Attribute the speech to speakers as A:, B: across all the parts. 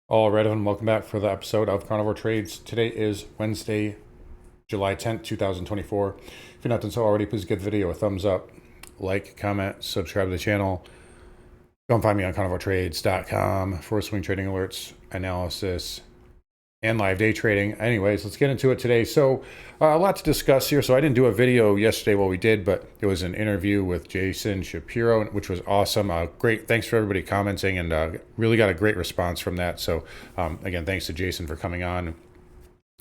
A: All right, everyone, welcome back for the episode of Carnivore Trades. Today is Wednesday, July 10th, 2024. If you're not done so already, please give the video a thumbs up, like, comment, subscribe to the channel. Go and find me on carnivoretrades.com for swing trading alerts, analysis, and live day trading. Anyways, let's get into it today. So a lot to discuss here. So I didn't do a video yesterday. Well, we did, but it was an interview with Jason Shapiro, which was awesome. Great. Thanks for everybody commenting, and really got a great response from that. So again, thanks to Jason for coming on.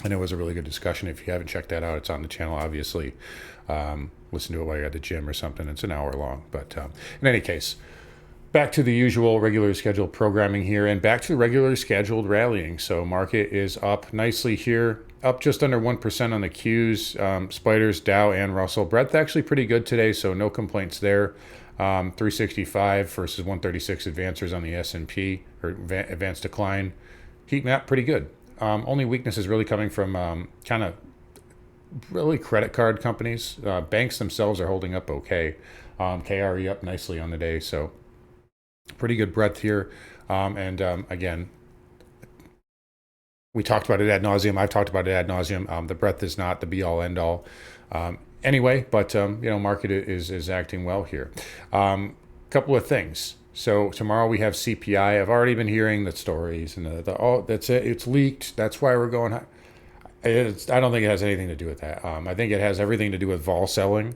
A: And it was a really good discussion. If you haven't checked that out, it's on the channel, obviously. Listen to it while you're at the gym or something. It's an hour long. But in any case, back to the usual regularly scheduled programming here and back to the regularly scheduled rallying. So market is up nicely here, up just under 1% on the Qs, spiders, Dow, and Russell. Breadth actually pretty good today, so no complaints there. 365 versus 136 advancers on the S&P, or advanced decline. Heat map pretty good. Only weakness is really coming from kind of really credit card companies. Banks themselves are holding up okay. KRE up nicely on the day, so pretty good breadth here. Again, we talked about it ad nauseum. I've talked about it ad nauseum. The breadth is not the be all end all. Anyway, but market is acting well here. Couple of things. So tomorrow we have CPI. I've already been hearing the stories and oh, that's it. It's leaked. That's why we're going high. I don't think it has anything to do with that. I think it has everything to do with vol selling,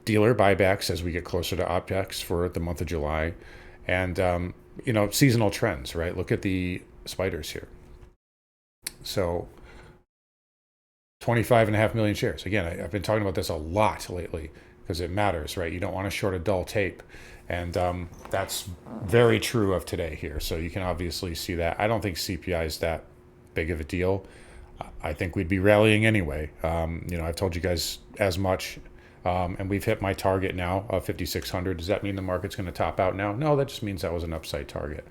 A: dealer buybacks as we get closer to objects for the month of July, and seasonal trends. Right. Look at the spiders here. So 25.5 million shares. Again, I've been talking about this a lot lately because it matters, right? You don't want to short a dull tape. And that's very true of today here. So you can obviously see that. I don't think CPI is that big of a deal. I think we'd be rallying anyway. I've told you guys as much. And we've hit my target now of 5,600. Does that mean the market's going to top out now? No, that just means that was an upside target.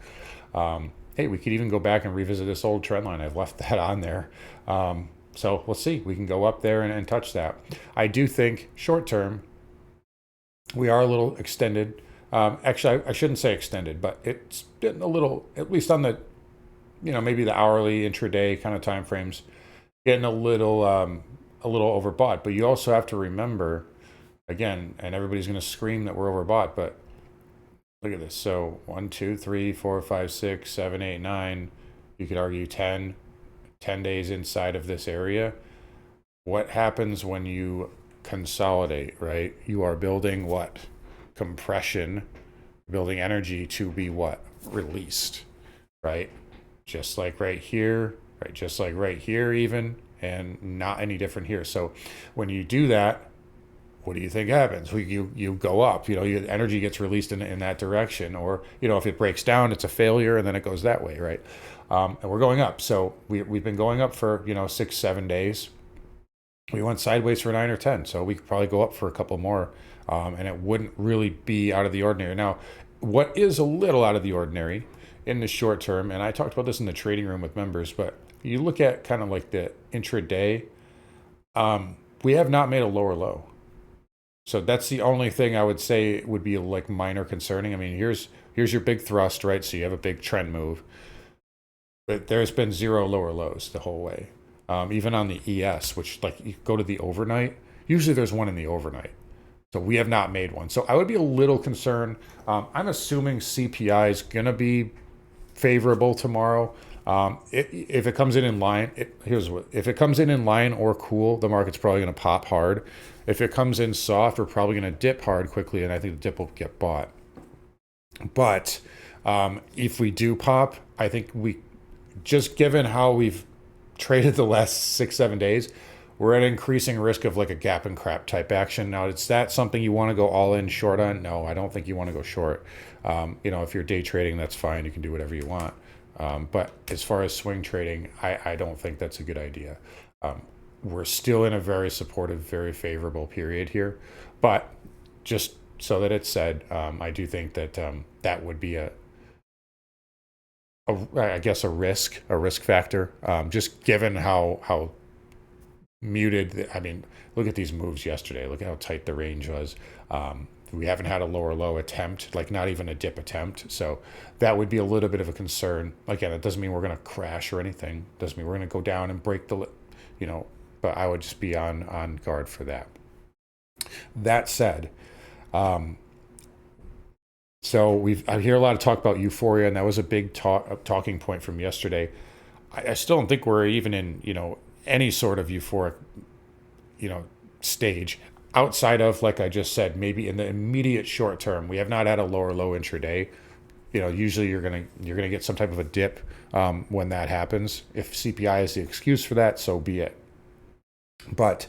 A: Hey, we could even go back and revisit this old trend line. I've left that on there. So we'll see. We can go up there and touch that. I do think short term, we are a little extended. Actually, I shouldn't say extended, but it's been a little, at least on the, maybe the hourly, intraday kind of time frames, getting a little overbought. But you also have to remember, again, and everybody's going to scream that we're overbought, but look at this. So 1, 2, 3, 4, 5, 6, 7, 8, 9. You could argue 10 days inside of this area. What happens when you consolidate, right? You are building what? Compression, building energy to be what? Released, right? Just like right here, right? Just like right here even, and not any different here. So when you do that, what do you think happens? You go up, your energy gets released in that direction, or, if it breaks down, it's a failure and then it goes that way, right? And we're going up. So we've been going up for, 6, 7 days. We went sideways for 9 or 10. So we could probably go up for a couple more. And it wouldn't really be out of the ordinary. Now, what is a little out of the ordinary in the short term, and I talked about this in the trading room with members, but you look at kind of like the intraday, we have not made a lower low. So that's the only thing I would say would be like minor concerning. I mean, here's your big thrust, right? So you have a big trend move, but there's been 0 lower lows the whole way. Even on the ES, which like you go to the overnight, usually there's one in the overnight. So we have not made one. So I would be a little concerned. I'm assuming CPI is going to be favorable tomorrow. If it comes in line, if it comes in line or cool, the market's probably going to pop hard. If it comes in soft, we're probably going to dip hard quickly, and I think the dip will get bought. But if we do pop, I think just given how we've traded the last 6, 7 days, we're at increasing risk of like a gap and crap type action. Now, is that something you want to go all in short on? No, I don't think you want to go short. If you're day trading, that's fine. You can do whatever you want. But as far as swing trading, I don't think that's a good idea. We're still in a very supportive, very favorable period here. But just so that it's said, I do think that that would be I guess a risk factor, just given how muted. I mean, look at these moves yesterday. Look at how tight the range was. We haven't had a lower low attempt, like not even a dip attempt. So that would be a little bit of a concern. Again, it doesn't mean we're going to crash or anything. It doesn't mean we're going to go down and break the, you know, but I would just be on guard for that. That said, um, so I hear a lot of talk about euphoria, and that was a big talking point from yesterday. I still don't think we're even in, any sort of euphoric, stage outside of, like I just said, maybe in the immediate short term. We have not had a lower low intraday. Usually you're gonna get some type of a dip when that happens. If CPI is the excuse for that, so be it. But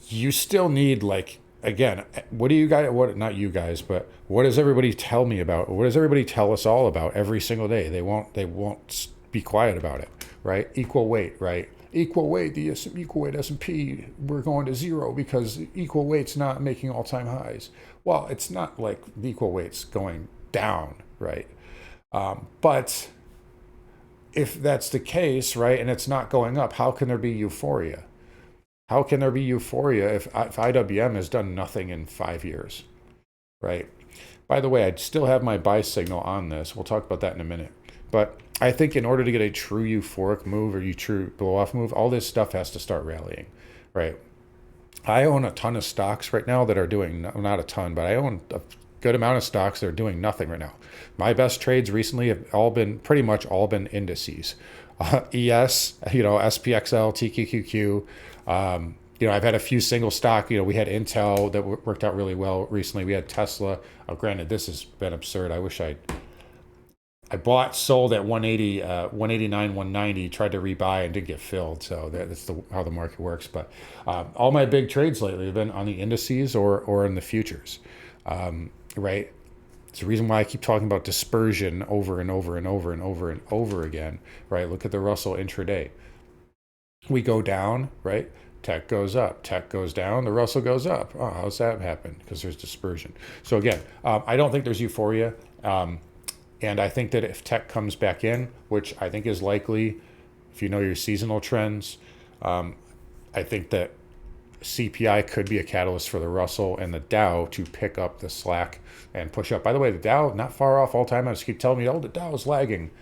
A: you still need, like, again, what do you guys, what, not you guys, but what does everybody tell me about? What does everybody tell us all about every single day? They won't be quiet about it, right? Equal weight, right? Equal weight, the equal weight S&P, we're going to zero because equal weight's not making all-time highs. Well, it's not like the equal weight's going down, right? But if that's the case, right, and it's not going up, how can there be euphoria? How can there be euphoria if IWM has done nothing in 5 years, right? By the way, I still have my buy signal on this. We'll talk about that in a minute. But I think in order to get a true euphoric move or true blow-off move, all this stuff has to start rallying, right? I own a ton of stocks right now that are doing, not a ton, but I own a good amount of stocks that are doing nothing right now. My best trades recently have pretty much all been indices. ES, SPXL, TQQQ. I've had a few single stock. We had Intel that worked out really well recently. We had Tesla. Granted, this has been absurd. I wish I bought, sold at 180, 189, 190, tried to rebuy and didn't get filled. So that's how the market works. But all my big trades lately have been on the indices or in the futures, right? It's the reason why I keep talking about dispersion over and over and over and over and over again, right? Look at the Russell intraday. We go down, right? Tech goes up, tech goes down, the Russell goes up. Oh, how's that happen? Because there's dispersion. So again, I don't think there's euphoria. And I think that if tech comes back in, which I think is likely, if you know your seasonal trends, I think that CPI could be a catalyst for the Russell and the Dow to pick up the slack and push up. By the way, the Dow, not far off all time. I just keep telling me, the Dow is lagging.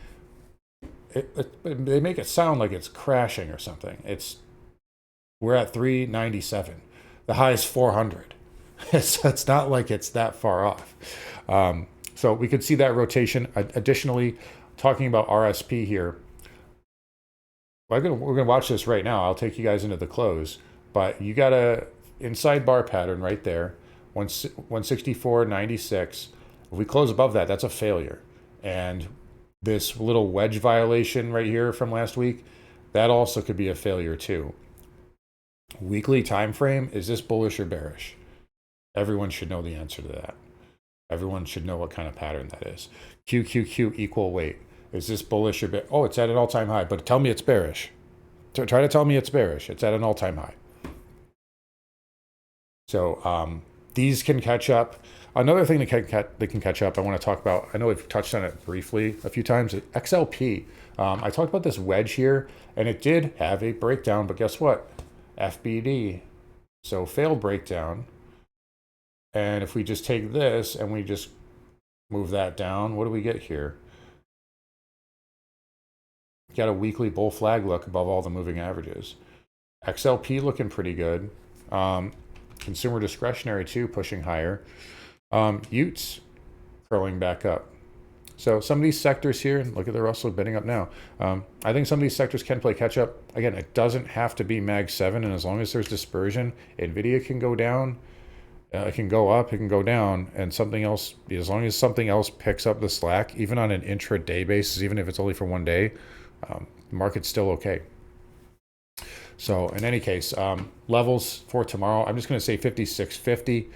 A: They make it sound like it's crashing or something. We're at 397. The high is 400. It's not like it's that far off. So we could see that rotation. Additionally, talking about RSP here, we're gonna watch this right now. I'll take you guys into the close, but you got a inside bar pattern right there, 164.96. If we close above that, that's a failure. And this little wedge violation right here from last week, that also could be a failure too. Weekly time frame, is this bullish or bearish? Everyone should know the answer to that. Everyone should know what kind of pattern that is. QQQ equal weight. Is this bullish or bearish? Oh, it's at an all-time high, but tell me it's bearish. Try to tell me it's bearish. It's at an all-time high. So these can catch up. Another thing that can catch up, I want to talk about, I know we've touched on it briefly a few times, XLP. I talked about this wedge here, and it did have a breakdown, but guess what? FBD. So failed breakdown. And if we just take this and we just move that down, what do we get here? Got a weekly bull flag look above all the moving averages. XLP looking pretty good. Consumer discretionary too, pushing higher. Utes curling back up. So some of these sectors here, look at the Russell bidding up now. I think some of these sectors can play catch up. Again, it doesn't have to be Mag 7, and as long as there's dispersion, NVIDIA can go down. It can go up, it can go down, and something else, as long as something else picks up the slack, even on an intraday basis, even if it's only for one day, the market's still okay. So in any case, levels for tomorrow, I'm just going to say 56.50.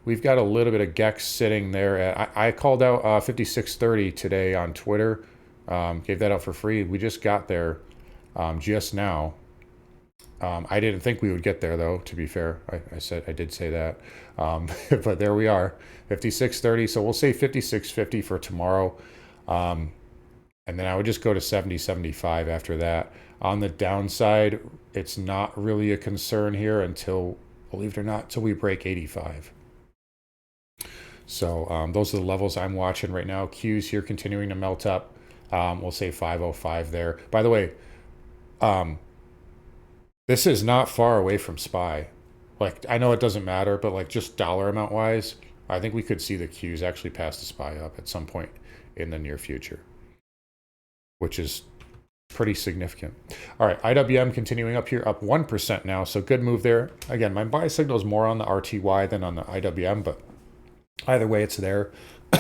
A: We've got a little bit of GEX sitting there. I called out 56.30 today on Twitter, gave that out for free. We just got there just now. I didn't think we would get there, though, to be fair. I did say that. But there we are, 56.30. So we'll say 56.50 for tomorrow. And then I would just go to 70.75 after that. On the downside, it's not really a concern here until, believe it or not, until we break 85. So those are the levels I'm watching right now. Qs here continuing to melt up. We'll say 505 there. By the way, this is not far away from SPY. Like, I know it doesn't matter, but like just dollar amount wise, I think we could see the Qs actually pass the SPY up at some point in the near future, which is pretty significant. All right, IWM continuing up here, up 1% now, so good move there. Again, my buy signal is more on the RTY than on the IWM, but either way, it's there.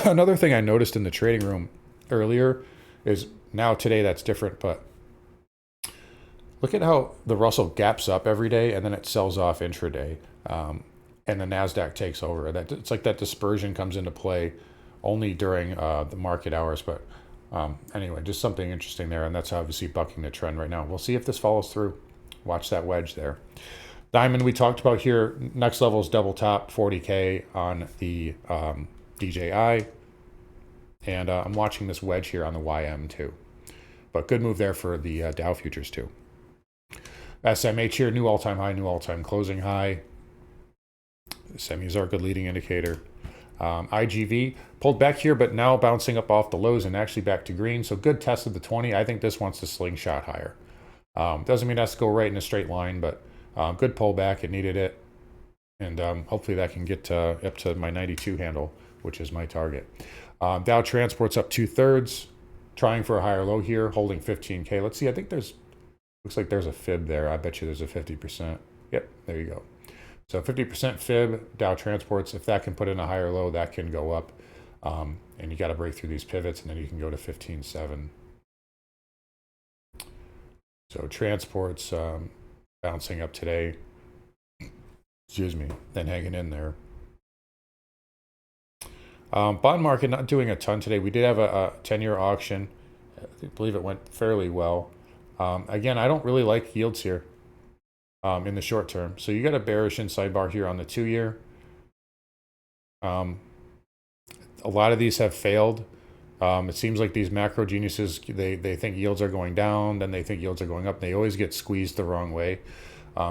A: Another thing I noticed in the trading room earlier is now today that's different, but look at how the Russell gaps up every day and then it sells off intraday, and the NASDAQ takes over. It's like that dispersion comes into play only during the market hours, but anyway, just something interesting there, and that's obviously bucking the trend right now. We'll see if this follows through. Watch that wedge there. Diamond we talked about here. Next level is double top, 40K on the DJI, and I'm watching this wedge here on the YM too. But good move there for the Dow futures too. SMH here, new all-time high, new all-time closing high. Semis are a good leading indicator. IGV pulled back here, but now bouncing up off the lows and actually back to green. So good test of the 20. I think this wants to slingshot higher. Doesn't mean it has to go right in a straight line, but good pullback. It needed it. And hopefully that can get up to my 92 handle, which is my target. Dow Transport's up 2/3, trying for a higher low here, holding 15K. Let's see. I think looks like there's a fib there. I bet you there's a 50%. Yep, there you go. So 50% fib, Dow Transports, if that can put in a higher low, that can go up. And you got to break through these pivots, and then you can go to 15.7. So Transports bouncing up today. Excuse me, then hanging in there. Bond market not doing a ton today. We did have a 10-year auction. I believe it went fairly well. Again, I don't really like yields here in the short term. So you got a bearish inside bar here on the 2-year. A lot of these have failed. It seems like these macro geniuses, they think yields are going down, then they think yields are going up. They always get squeezed the wrong way.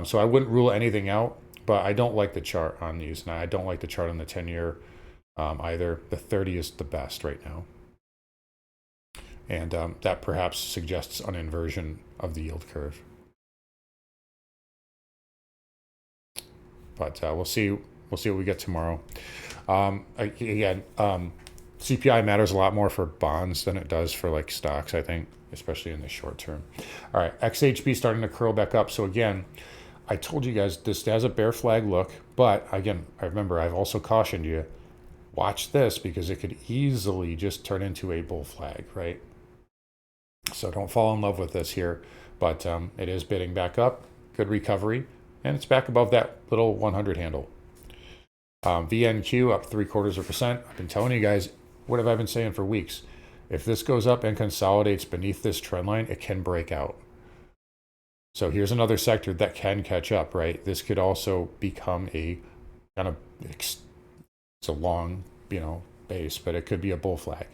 A: So I wouldn't rule anything out, but I don't like the chart on these. And I don't like the chart on the 10-year either. The 30 is the best right now. And that perhaps suggests an inversion of the yield curve. But we'll see. We'll see what we get tomorrow. Again, CPI matters a lot more for bonds than it does for like stocks, I think, especially in the short term. All right, XHB starting to curl back up. So again, I told you guys this has a bear flag look, but again, I remember I've also cautioned you, watch this because it could easily just turn into a bull flag, right? So don't fall in love with this here, but it is bidding back up, good recovery, and it's back above that little 100 handle. VNQ up 0.75%. I've been telling you guys, what have I been saying for weeks? If this goes up and consolidates beneath this trend line, it can break out. So here's another sector that can catch up, right? This could also become a kind of, it's a long, base, but it could be a bull flag.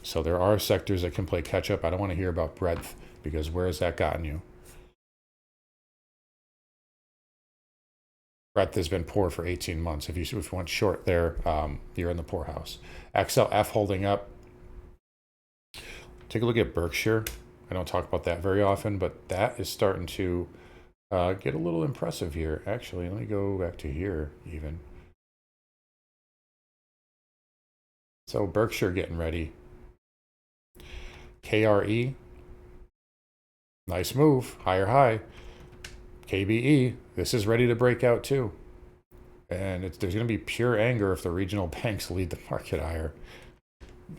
A: So there are sectors that can play catch up. I don't want to hear about breadth because where has that gotten you? Breadth has been poor for 18 months. If you went short there, you're in the poorhouse. XLF holding up. Take a look at Berkshire. I don't talk about that very often, but that is starting to get a little impressive here. Actually, let me go back to here even. So Berkshire getting ready. KRE. Nice move. Higher high. KBE, this is ready to break out too. And there's going to be pure anger if the regional banks lead the market higher.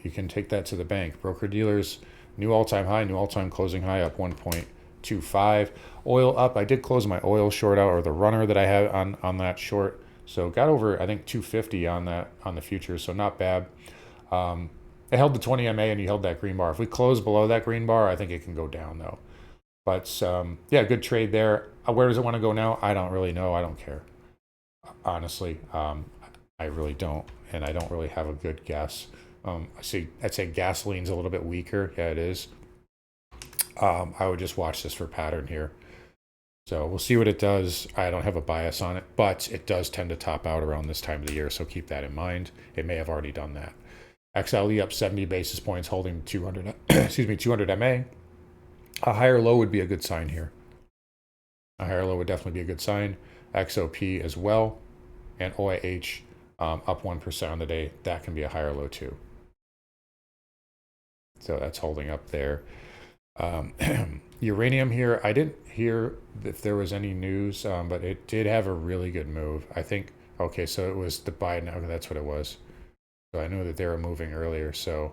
A: You can take that to the bank. Broker-dealers, new all-time high, new all-time closing high, up 1.25. Oil up. I did close my oil short out, or the runner that I had on that short. So got over, I think, 250 on the futures, so not bad. It held the 20 MA and you held that green bar. If we close below that green bar, I think it can go down though. But yeah, good trade there. Where does it want to go now? I don't really know. I don't care. Honestly, I really don't. And I don't really have a good guess. I'd say gasoline's a little bit weaker. Yeah, it is. I would just watch this for pattern here. So we'll see what it does. I don't have a bias on it, but it does tend to top out around this time of the year, so keep that in mind. It may have already done that. XLE up 70 basis points, holding 200, excuse me, 200 MA. A higher low would be a good sign here. A higher low would definitely be a good sign. XOP as well, and OIH up 1% on the day. That can be a higher low too. So that's holding up there. Uranium here, I didn't hear if there was any news, but it did have a really good move. I think, okay, so it was the Biden, okay, that's what it was. So I knew that they were moving earlier, so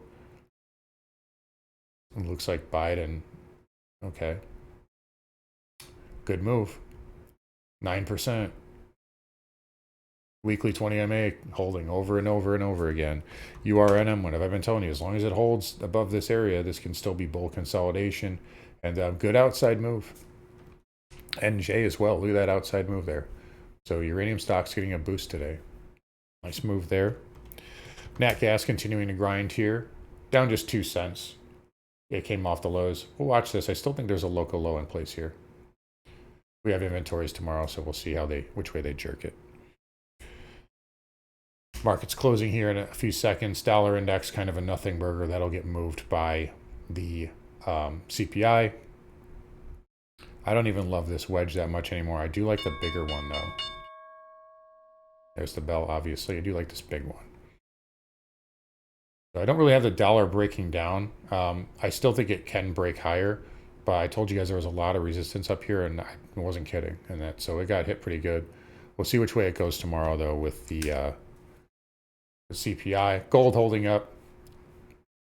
A: it looks like Biden, okay. Good move. 9%. Weekly 20 MA holding over and over and over again. URNM, what have I been telling you? As long as it holds above this area, this can still be bull consolidation and a good outside move. NJ as well. Look at that outside move there. So uranium stock's getting a boost today. Nice move there. Nat gas continuing to grind here. Down just 2 cents. It came off the lows. We'll watch this. I still think there's a local low in place here. We have inventories tomorrow, so we'll see how which way they jerk it. Market's closing here in a few seconds. Dollar index, kind of a nothing burger. That'll get moved by the CPI. I don't even love this wedge that much anymore. I do like the bigger one, though. There's the bell, obviously. I do like this big one. So I don't really have the dollar breaking down. I still think it can break higher, but I told you guys there was a lot of resistance up here, and I wasn't kidding. And so it got hit pretty good. We'll see which way it goes tomorrow, though, with the CPI. Gold holding up.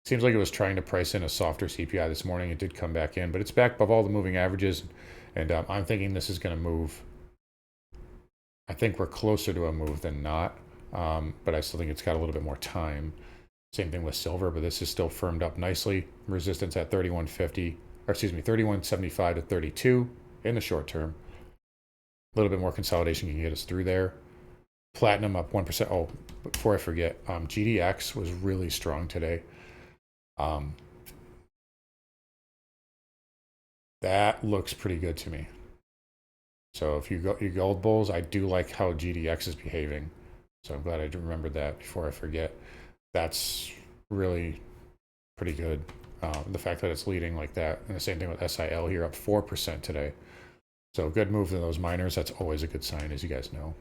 A: Seems like it was trying to price in a softer CPI this morning. It did come back in, but it's back above all the moving averages. And I'm thinking this is going to move. I think we're closer to a move than not, but I still think it's got a little bit more time. Same thing with silver, but this is still firmed up nicely. Resistance at 31.50, or excuse me, 31.75 to 32 in the short term. A little bit more consolidation can get us through there. Platinum up 1%. Oh, before I forget, GDX was really strong today. That looks pretty good to me. So if you gold bulls, I do like how GDX is behaving. So I'm glad I remembered that before I forget. That's really pretty good. The fact that it's leading like that. And the same thing with SIL here, up 4% today. So good move in those miners. That's always a good sign, as you guys know.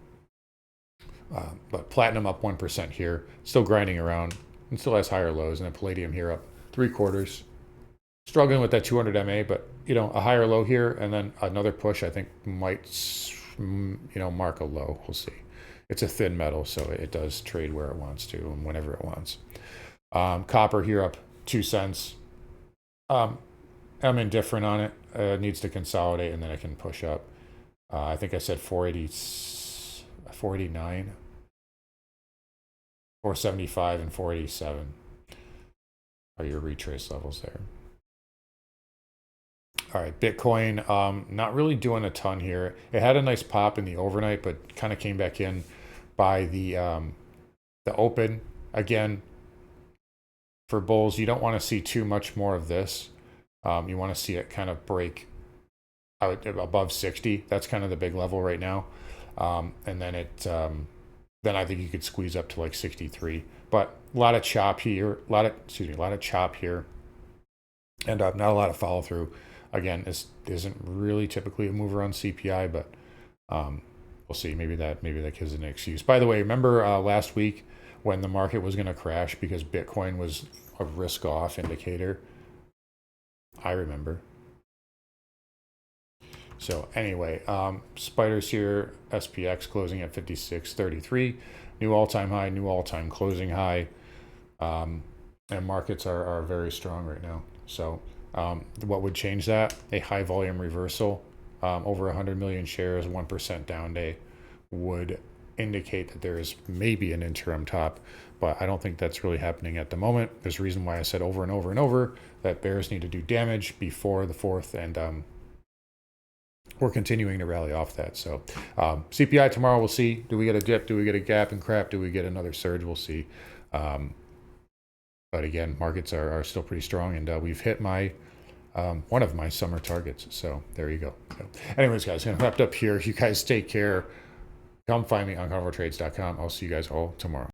A: But platinum up 1% here. Still grinding around. And still has higher lows. And then palladium here up 3/4. Struggling with that 200 MA, but a higher low here and then another push I think might mark a low. We'll see. It's a thin metal, so it does trade where it wants to and whenever it wants. Copper here up 2 cents. I'm indifferent on it. It needs to consolidate and then it can push up. I think I said 480, 489, 475, and 487 are your retrace levels there. All right, Bitcoin, not really doing a ton here. It had a nice pop in the overnight, but kind of came back in by the open. Again, for bulls, you don't want to see too much more of this. You want to see it kind of break out above 60. That's kind of the big level right now. And then then I think you could squeeze up to like 63. But a lot of chop here, a lot of chop here, and not a lot of follow through. Again, this isn't really typically a mover on CPI, but we'll see. Maybe that gives an excuse. By the way, remember last week when the market was going to crash because Bitcoin was a risk-off indicator? I remember. So anyway, spiders here, SPX closing at 56.33, new all-time high, new all-time closing high, and markets are very strong right now. So what would change that? A high volume reversal, over 100 million shares, 1% down day would indicate that there is maybe an interim top, but I don't think that's really happening at the moment. There's a reason why I said over and over and over that bears need to do damage before the 4th, and we're continuing to rally off that. So CPI tomorrow, we'll see. Do we get a dip? Do we get a gap and crap? Do we get another surge? We'll see. But again, markets are still pretty strong, and we've hit my one of my summer targets. So there you go. Anyways, guys, gonna wrap up here. You guys take care. Come find me on carnivoretrades.com. I'll see you guys all tomorrow.